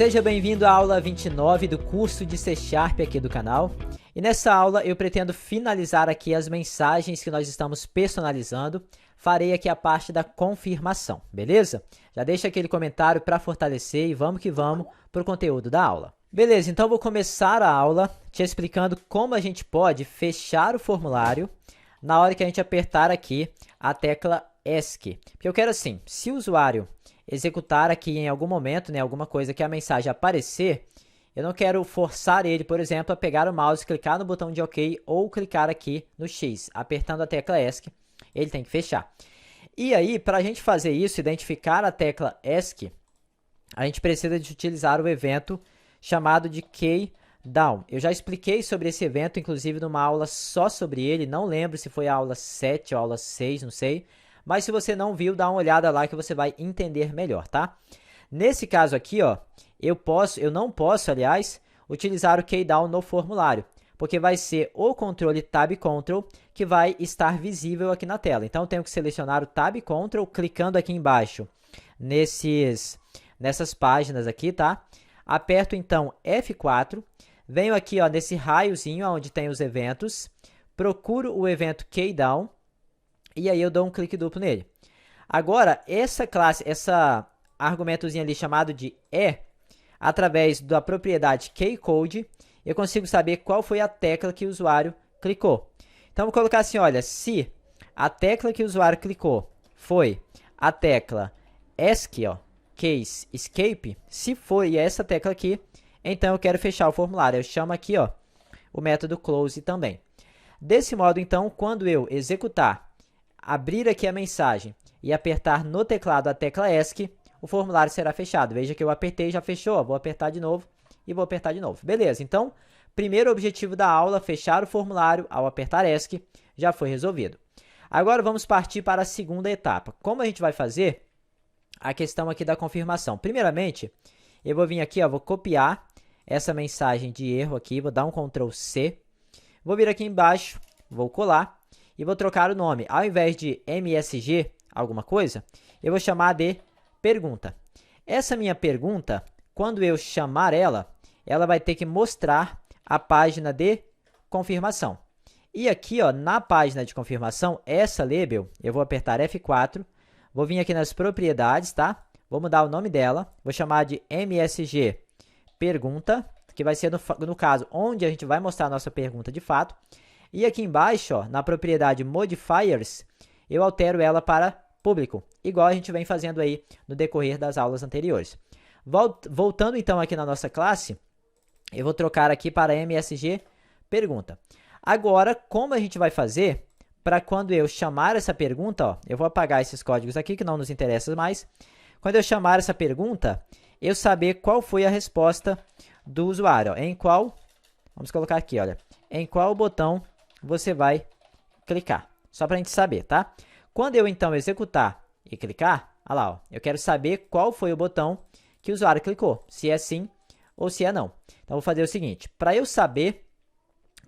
Seja bem-vindo à aula 29 do curso de C# aqui do canal. E nessa aula eu pretendo finalizar aqui as mensagens que nós estamos personalizando. Farei aqui a parte da confirmação, beleza? Já deixa aquele comentário para fortalecer e vamos que vamos para o conteúdo da aula. Beleza, então vou começar a aula te explicando como a gente pode fechar o formulário na hora que a gente apertar aqui a tecla ESC. Porque eu quero assim, se o usuário executar aqui em algum momento, né, alguma coisa que a mensagem aparecer, eu não quero forçar ele, por exemplo, a pegar o mouse, clicar no botão de OK ou clicar aqui no X, apertando a tecla ESC, ele tem que fechar. E aí, para a gente fazer isso, identificar a tecla ESC, a gente precisa de utilizar o evento chamado de keyDown. Eu já expliquei sobre esse evento, inclusive numa aula só sobre ele, não lembro se foi a aula 7 ou a aula 6, não sei. Mas se você não viu, dá uma olhada lá que você vai entender melhor, tá? Nesse caso aqui, ó, eu não posso, aliás, utilizar o keyDown no formulário, porque vai ser o controle Tab Ctrl que vai estar visível aqui na tela. Então, eu tenho que selecionar o Tab Ctrl, clicando aqui embaixo nessas páginas aqui, tá? Aperto, então, F4, venho aqui, ó, nesse raiozinho onde tem os eventos, procuro o evento keyDown, e aí eu dou um clique duplo nele. Agora, essa classe, essa argumentozinho ali chamado de através da propriedade keyCode, eu consigo saber qual foi a tecla que o usuário clicou. Então, vou colocar assim, olha, se a tecla que o usuário clicou foi a tecla ESC, ó, Case Escape, se foi essa tecla aqui, então eu quero fechar o formulário. Eu chamo aqui, ó, o método close também. Desse modo, então, quando eu executar, abrir aqui a mensagem e apertar no teclado a tecla ESC, o formulário será fechado. Veja que eu apertei e já fechou. Ó, vou apertar de novo e vou apertar de novo. Beleza, então, primeiro objetivo da aula, fechar o formulário ao apertar ESC, já foi resolvido. Agora vamos partir para a segunda etapa. Como a gente vai fazer a questão aqui da confirmação? Primeiramente, eu vou vir aqui, ó, vou copiar essa mensagem de erro aqui, vou dar um Ctrl C, vou vir aqui embaixo, vou colar, e vou trocar o nome. Ao invés de MSG, alguma coisa, eu vou chamar de pergunta. Essa minha pergunta, quando eu chamar ela vai ter que mostrar a página de confirmação. E aqui, ó, na página de confirmação, essa label, eu vou apertar F4, vou vir aqui nas propriedades, tá? Vou mudar o nome dela, vou chamar de MSG pergunta, que vai ser, no caso, onde a gente vai mostrar a nossa pergunta de fato. E aqui embaixo, ó, na propriedade Modifiers, eu altero ela para público, igual a gente vem fazendo aí no decorrer das aulas anteriores. Voltando então aqui na nossa classe, eu vou trocar aqui para MSG pergunta. Agora, como a gente vai fazer para quando eu chamar essa pergunta, ó, eu vou apagar esses códigos aqui que não nos interessam mais. Quando eu chamar essa pergunta, eu saber qual foi a resposta do usuário. Ó, em qual, vamos colocar aqui, olha, em qual botão você vai clicar, só para a gente saber, tá? Quando eu, então, executar e clicar, olha lá, ó, eu quero saber qual foi o botão que o usuário clicou, se é sim ou se é não. Então, vou fazer o seguinte, para eu saber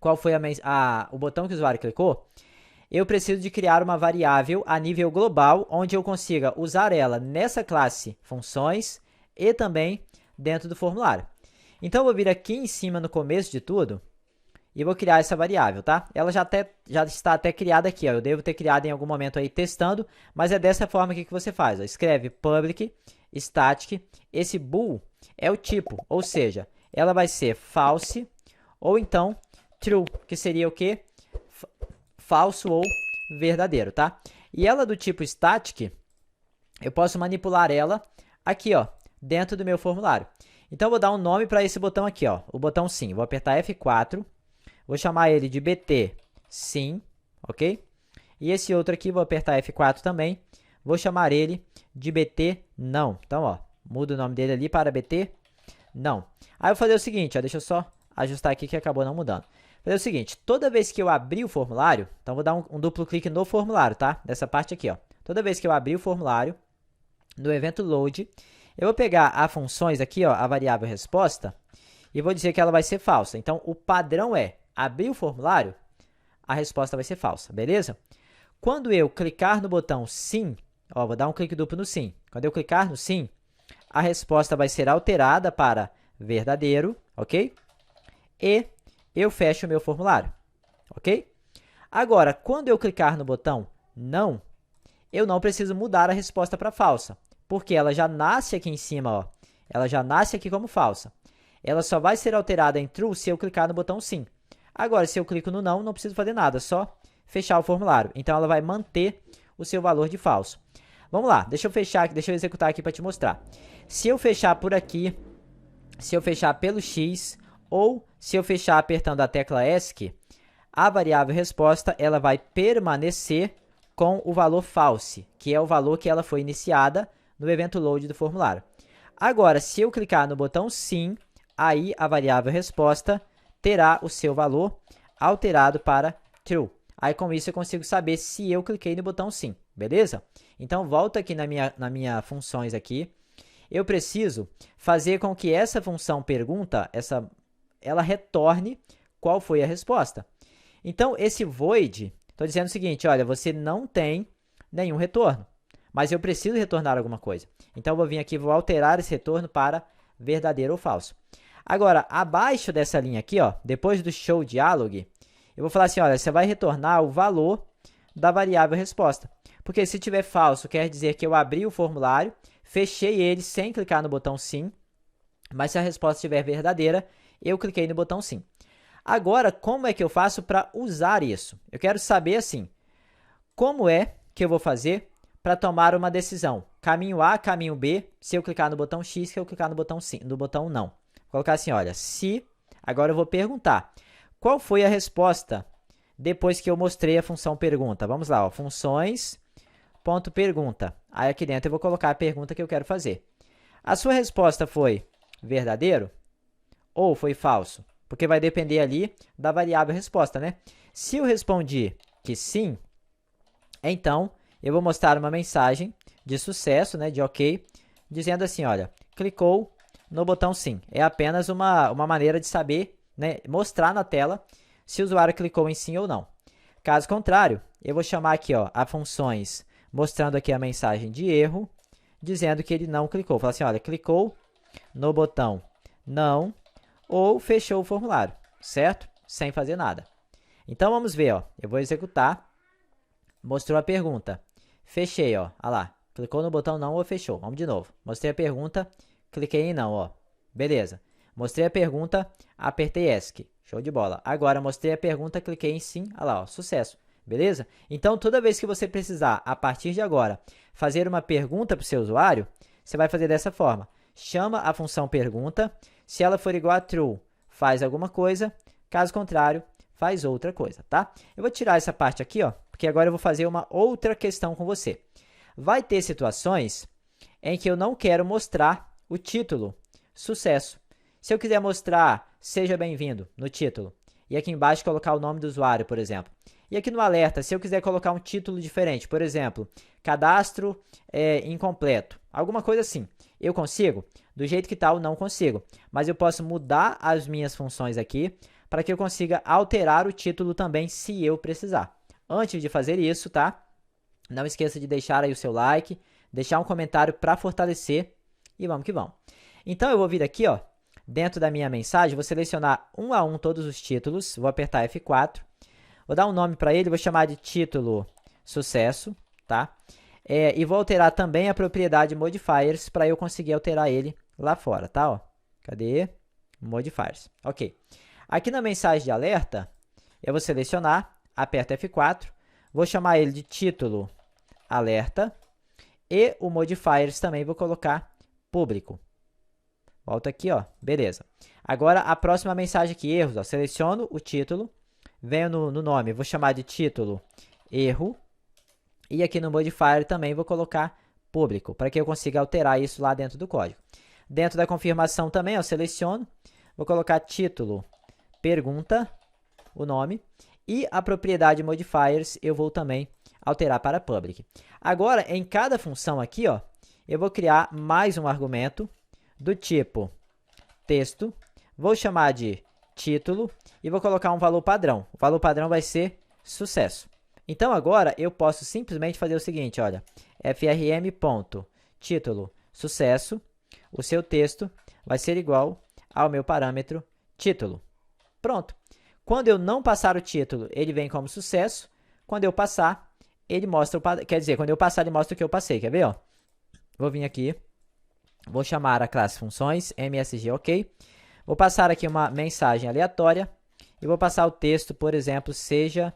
qual foi o botão que o usuário clicou, eu preciso de criar uma variável a nível global, onde eu consiga usar ela nessa classe funções e também dentro do formulário. Então, eu vou vir aqui em cima no começo de tudo, e vou criar essa variável, tá? Ela já está até criada aqui, ó. Eu devo ter criado em algum momento aí testando, mas é dessa forma aqui que você faz, ó. Escreve public static, esse bool é o tipo, ou seja, ela vai ser false ou então true, que seria o quê? Falso ou verdadeiro, tá? E ela do tipo static, eu posso manipular ela aqui, ó, dentro do meu formulário. Então, eu vou dar um nome para esse botão aqui, ó, o botão sim. Vou apertar F4. Vou chamar ele de BT sim, ok? E esse outro aqui, vou apertar F4 também. Vou chamar ele de BT não. Então, ó, mudo o nome dele ali para BT não. Aí eu vou fazer o seguinte, ó, deixa eu só ajustar aqui que acabou não mudando. Vou fazer o seguinte, toda vez que eu abrir o formulário, então vou dar um duplo clique no formulário, tá? Dessa parte aqui, ó. Toda vez que eu abrir o formulário, no evento load, eu vou pegar a funções aqui, ó, a variável resposta, e vou dizer que ela vai ser falsa. Então, o padrão é abrir o formulário, a resposta vai ser falsa, beleza? Quando eu clicar no botão sim, ó, vou dar um clique duplo no sim. Quando eu clicar no sim, a resposta vai ser alterada para verdadeiro, ok? E eu fecho o meu formulário, ok? Agora, quando eu clicar no botão não, eu não preciso mudar a resposta para falsa, porque ela já nasce aqui em cima, ó. Ela já nasce aqui como falsa. Ela só vai ser alterada em true se eu clicar no botão sim. Agora, se eu clico no não, não preciso fazer nada, só fechar o formulário. Então, ela vai manter o seu valor de falso. Vamos lá, deixa eu fechar aqui, deixa eu executar aqui para te mostrar. Se eu fechar por aqui, se eu fechar pelo X, ou se eu fechar apertando a tecla ESC, a variável resposta ela vai permanecer com o valor false, que é o valor que ela foi iniciada no evento load do formulário. Agora, se eu clicar no botão sim, aí a variável resposta terá o seu valor alterado para true. Aí, com isso, eu consigo saber se eu cliquei no botão sim, beleza? Então, volto aqui na minha funções aqui. Eu preciso fazer com que essa função pergunta, ela retorne qual foi a resposta. Então, esse void, estou dizendo o seguinte, olha, você não tem nenhum retorno, mas eu preciso retornar alguma coisa. Então, eu vou vir aqui e vou alterar esse retorno para verdadeiro ou falso. Agora, abaixo dessa linha aqui, ó, depois do show dialog, eu vou falar assim, olha, você vai retornar o valor da variável resposta. Porque se tiver falso, quer dizer que eu abri o formulário, fechei ele sem clicar no botão sim, mas se a resposta estiver verdadeira, eu cliquei no botão sim. Agora, como é que eu faço para usar isso? Eu quero saber, assim, como é que eu vou fazer para tomar uma decisão? Caminho A, caminho B, se eu clicar no botão X, se eu clicar no botão sim, no botão não. Vou colocar assim, olha, se... Agora eu vou perguntar, qual foi a resposta depois que eu mostrei a função pergunta? Vamos lá, ó, funções.pergunta. Aí aqui dentro eu vou colocar a pergunta que eu quero fazer. A sua resposta foi verdadeiro ou foi falso? Porque vai depender ali da variável resposta, né? Se eu respondi que sim, então eu vou mostrar uma mensagem de sucesso, né, de ok, dizendo assim, olha, clicou no botão sim. É apenas uma maneira de saber, né, mostrar na tela se o usuário clicou em sim ou não. Caso contrário, eu vou chamar aqui, ó, a funções mostrando aqui a mensagem de erro, dizendo que ele não clicou. Fala assim, olha, clicou no botão não ou fechou o formulário, certo? Sem fazer nada. Então, vamos ver, ó. Eu vou executar. Mostrou a pergunta. Fechei, ó. Olha lá. Clicou no botão não ou fechou. Vamos de novo. Mostrei a pergunta, cliquei em não, ó. Beleza. Mostrei a pergunta, apertei ESC. Show de bola. Agora, mostrei a pergunta, cliquei em sim. Olha lá, ó. Sucesso. Beleza? Então, toda vez que você precisar, a partir de agora, fazer uma pergunta para o seu usuário, você vai fazer dessa forma. Chama a função pergunta. Se ela for igual a true, faz alguma coisa. Caso contrário, faz outra coisa, tá? Eu vou tirar essa parte aqui, ó, porque agora eu vou fazer uma outra questão com você. Vai ter situações em que eu não quero mostrar o título sucesso. Se eu quiser mostrar seja bem-vindo no título, e aqui embaixo colocar o nome do usuário, por exemplo. E aqui no alerta, se eu quiser colocar um título diferente, por exemplo, cadastro incompleto, alguma coisa assim, eu consigo? Do jeito que tal, não consigo. Mas eu posso mudar as minhas funções aqui para que eu consiga alterar o título também, se eu precisar. Antes de fazer isso, tá? Não esqueça de deixar aí o seu like, deixar um comentário para fortalecer e vamos que vamos. Então, eu vou vir aqui, ó, dentro da minha mensagem, vou selecionar um a um todos os títulos, vou apertar F4, vou dar um nome para ele, vou chamar de título sucesso, tá? E vou alterar também a propriedade modifiers para eu conseguir alterar ele lá fora, tá? Ó, cadê? Modifiers. Ok. Aqui na mensagem de alerta, eu vou selecionar, aperto F4, vou chamar ele de título alerta e o modifiers também vou colocar público. Volto aqui, ó, beleza. Agora, a próxima mensagem aqui, erros, ó, seleciono o título, venho no nome, vou chamar de título erro, e aqui no modifier também vou colocar público, para que eu consiga alterar isso lá dentro do código. Dentro da confirmação também, eu seleciono, vou colocar título pergunta, o nome, e a propriedade modifiers eu vou também alterar para public. Agora, em cada função aqui, ó, eu vou criar mais um argumento do tipo texto, vou chamar de título e vou colocar um valor padrão. O valor padrão vai ser sucesso. Então, agora, eu posso simplesmente fazer o seguinte, olha, frm.título sucesso, o seu texto vai ser igual ao meu parâmetro título. Pronto. Quando eu não passar o título, ele vem como sucesso. Quando eu passar, ele mostra quer dizer, quando eu passar, ele mostra o que eu passei. Quer ver? Ó? Vou vir aqui, vou chamar a classe funções, MSG, ok. Vou passar aqui uma mensagem aleatória e vou passar o texto, por exemplo, seja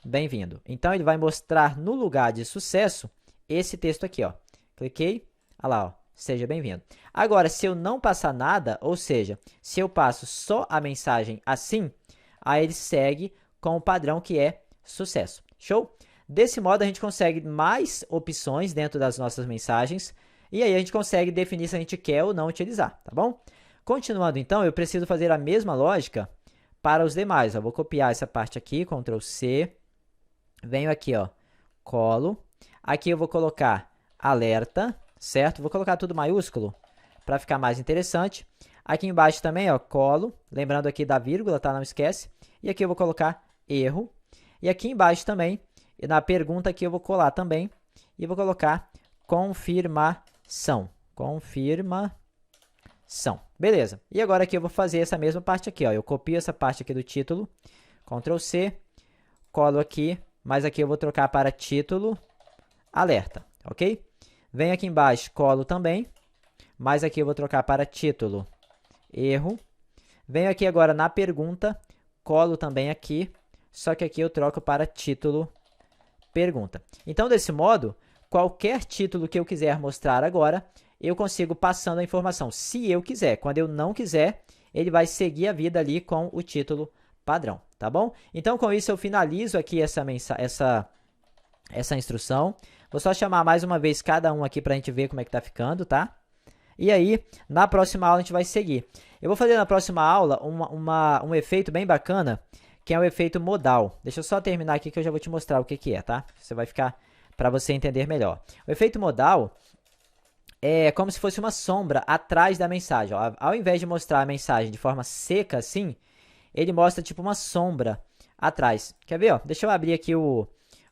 bem-vindo. Então, ele vai mostrar no lugar de sucesso esse texto aqui, ó. Cliquei, olha lá, ó, seja bem-vindo. Agora, se eu não passar nada, ou seja, se eu passo só a mensagem assim, aí ele segue com o padrão que é sucesso. Show? Desse modo, a gente consegue mais opções dentro das nossas mensagens e aí a gente consegue definir se a gente quer ou não utilizar, tá bom? Continuando, então, eu preciso fazer a mesma lógica para os demais. Eu vou copiar essa parte aqui, Ctrl C, venho aqui, ó, colo. Aqui eu vou colocar alerta, certo? Vou colocar tudo maiúsculo para ficar mais interessante. Aqui embaixo também, ó, colo, lembrando aqui da vírgula, tá? Não esquece. E aqui eu vou colocar erro. E aqui embaixo também, na pergunta aqui eu vou colar também e vou colocar confirmação. Confirmação. Beleza. E agora aqui eu vou fazer essa mesma parte aqui, ó. Eu copio essa parte aqui do título, Ctrl C, colo aqui, mas aqui eu vou trocar para título alerta, ok? Venho aqui embaixo, colo também, mas aqui eu vou trocar para título erro. Venho aqui agora na pergunta, colo também aqui, só que aqui eu troco para título pergunta. Então, desse modo, qualquer título que eu quiser mostrar agora, eu consigo passando a informação, se eu quiser. Quando eu não quiser, ele vai seguir a vida ali com o título padrão, tá bom? Então, com isso, eu finalizo aqui essa instrução. Vou só chamar mais uma vez cada um aqui para a gente ver como é que tá ficando, tá? E aí, na próxima aula, a gente vai seguir. Eu vou fazer na próxima aula um efeito bem bacana, que é o efeito modal. Deixa eu só terminar aqui que eu já vou te mostrar o que que é, tá? Você vai ficar para você entender melhor. O efeito modal é como se fosse uma sombra atrás da mensagem. Ó. Ao invés de mostrar a mensagem de forma seca assim, ele mostra tipo uma sombra atrás. Quer ver? Ó? Deixa eu abrir aqui o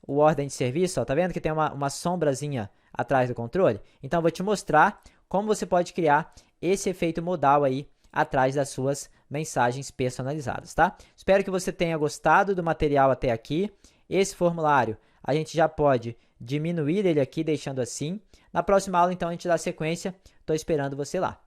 ordem de serviço. Ó. Tá vendo que tem uma sombrazinha atrás do controle? Então, eu vou te mostrar como você pode criar esse efeito modal aí atrás das suas mensagens personalizadas, tá? Espero que você tenha gostado do material até aqui. Esse formulário, a gente já pode diminuir ele aqui, deixando assim. Na próxima aula, então, a gente dá sequência. Estou esperando você lá.